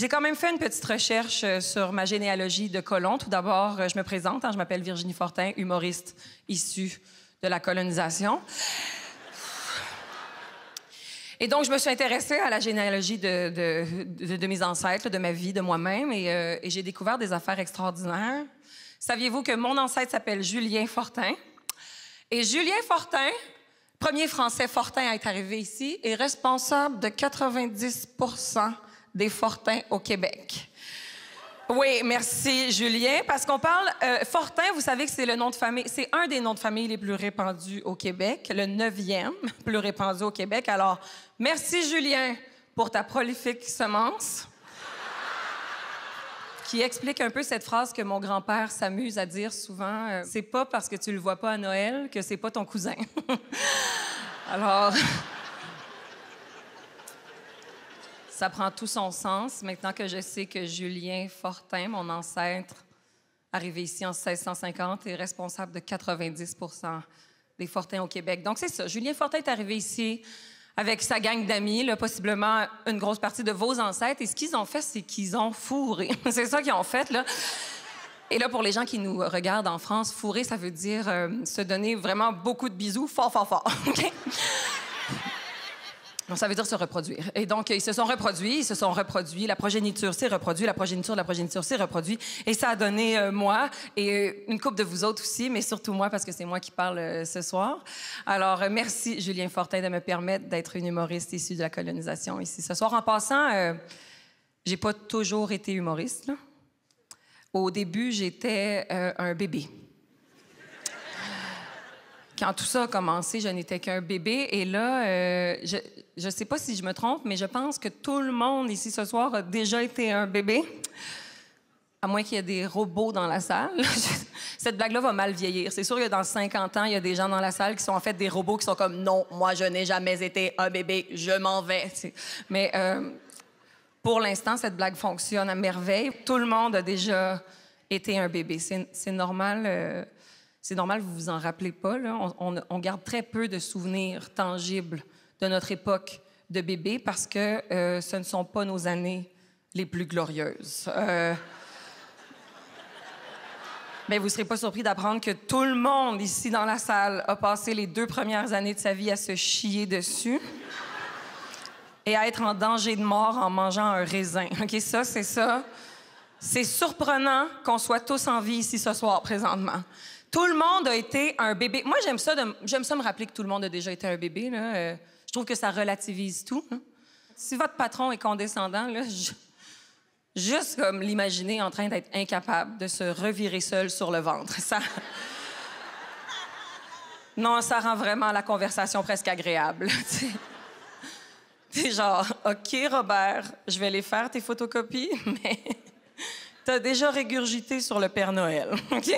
J'ai quand même fait une petite recherche sur ma généalogie de colons. Tout d'abord, je me présente, je m'appelle Virginie Fortin, humoriste issue de la colonisation. Et donc, je me suis intéressée à la généalogie de mes ancêtres, de ma vie, de moi-même, et j'ai découvert des affaires extraordinaires. Saviez-vous que mon ancêtre s'appelle Julien Fortin? Et Julien Fortin, premier Français Fortin à être arrivé ici, est responsable de 90% des Fortins au Québec. Oui, merci, Julien, parce qu'on parle... Fortin, vous savez que c'est le nom de famille... C'est un des noms de famille les plus répandus au Québec, le 9e plus répandu au Québec. Alors, merci, Julien, pour ta prolifique semence, qui explique un peu cette phrase que mon grand-père s'amuse à dire souvent. C'est pas parce que tu le vois pas à Noël que c'est pas ton cousin. Alors... Ça prend tout son sens maintenant que je sais que Julien Fortin, mon ancêtre, arrivé ici en 1650, est responsable de 90% des Fortins au Québec. Donc, c'est ça. Julien Fortin est arrivé ici avec sa gang d'amis, là, possiblement une grosse partie de vos ancêtres. Et ce qu'ils ont fait, c'est qu'ils ont fourré. C'est ça qu'ils ont fait, là. Et là, pour les gens qui nous regardent en France, fourrer, ça veut dire se donner vraiment beaucoup de bisous, fort, fort, fort. OK? Donc, ça veut dire se reproduire. Et donc, ils se sont reproduits, la progéniture s'est reproduite, la progéniture s'est reproduite. Et ça a donné moi et une couple de vous autres aussi, mais surtout moi, parce que c'est moi qui parle ce soir. Alors, merci, Julien Fortin, de me permettre d'être une humoriste issue de la colonisation ici ce soir. En passant, j'ai pas toujours été humoriste, là. Au début, j'étais un bébé. Quand tout ça a commencé, je n'étais qu'un bébé. Et là, je ne sais pas si je me trompe, mais je pense que tout le monde ici ce soir a déjà été un bébé. À moins qu'il y ait des robots dans la salle. Cette blague-là va mal vieillir. C'est sûr que dans 50 ans, il y a des gens dans la salle qui sont en fait des robots qui sont comme « Non, moi, je n'ai jamais été un bébé, je m'en vais. » Mais pour l'instant, cette blague fonctionne à merveille. Tout le monde a déjà été un bébé. C'est normal... C'est normal, vous vous en rappelez pas, là. On garde très peu de souvenirs tangibles de notre époque de bébé parce que ce ne sont pas nos années les plus glorieuses. Mais vous ne serez pas surpris d'apprendre que tout le monde ici dans la salle a passé les 2 premières années de sa vie à se chier dessus et à être en danger de mort en mangeant un raisin. OK, ça, c'est ça. C'est surprenant qu'on soit tous en vie ici ce soir, présentement. Tout le monde a été un bébé. Moi, j'aime ça me rappeler que tout le monde a déjà été un bébé, là. Je trouve que ça relativise tout, hein. Si votre patron est condescendant, là, juste comme l'imaginer en train d'être incapable de se revirer seul sur le ventre, ça... Non, ça rend vraiment la conversation presque agréable, tu sais. T'es genre, OK, Robert, je vais les faire, tes photocopies, mais t'as déjà régurgité sur le Père Noël, OK?